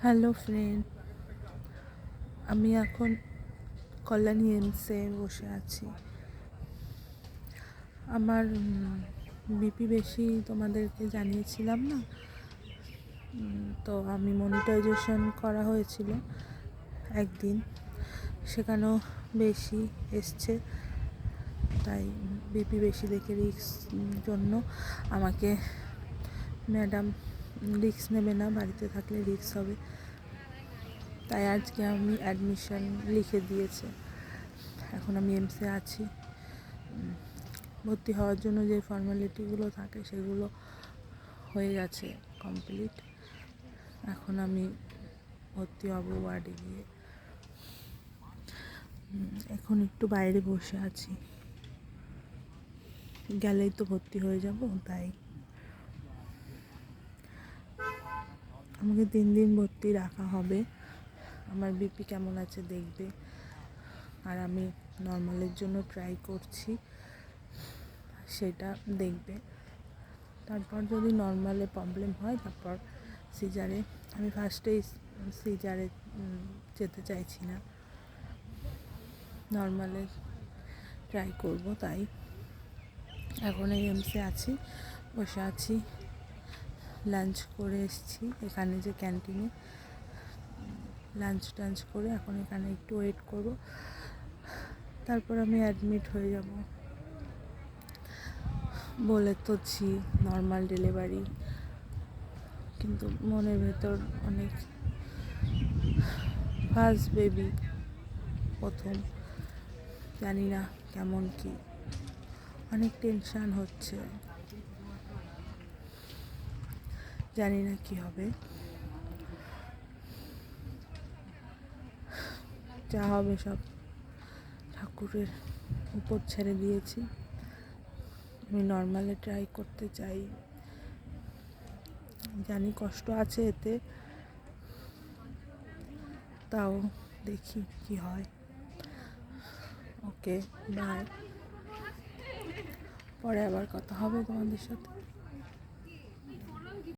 Hello friend, আমি এখন কল্যাণী এমসে বসে আছি। আমার বিপি বেশি তোমাদেরকে জানিয়েছিলাম না, তো আমি মনিটাইজেশন করা হয়েছিল একদিন, সেখানেও বেশি এসছে। তাই বিপি বেশি দেখে রিস্ক জন্য আমাকে ম্যাডাম রিস্ক নেবে না, বাড়িতে থাকলে রিস্ক হবে, তাই আজকে আমি অ্যাডমিশন লিখে দিয়েছে। এখন আমি এমসে আছি। ভর্তি হওয়ার জন্য যে ফর্মালিটিগুলো থাকে সেগুলো হয়ে গেছে কমপ্লিট। এখন আমি ভর্তি হব ওয়ার্ডে গিয়ে। এখন একটু বাইরে বসে আছি, গেলেই তো ভর্তি হয়ে যাব, তাই আমাকে 3 দিন ভর্তি রাখা হবে। আমার বিপি কেমন আছে দেখবে, আর আমি নর্মালের জন্য ট্রাই করছি, সেটা দেখবে। তারপর যদি নর্মালে প্রবলেম হয় তারপর সিজারে। আমি ফার্স্টেই সিজারে যেতে চাইছি না, নর্মালে ট্রাই করব। তাই এখন এই এমসে আছি, বসে আছি। লাঞ্চ করে এসেছি এখানে যে ক্যান্টিনে, লাঞ্চ করে এখন এখানে একটু ওয়েট করব, তারপর আমি অ্যাডমিট হয়ে যাব। বলে তোছি নর্মাল ডেলিভারি, কিন্তু মনের ভেতর অনেক, ফার্স্ট বেবি, প্রথম, জানি না কেমন কি, অনেক টেনশান হচ্ছে, জানি না কি হবে। যা হবে সব ঠাকুরের উপর ছেড়ে দিয়েছি। আমি নর্মালে ট্রাই করতে চাই, জানি কষ্ট আছে এতে, তাও দেখি কি হয়। ওকে, বাই, পরে আবার কথা হবে তোমাদের সাথে।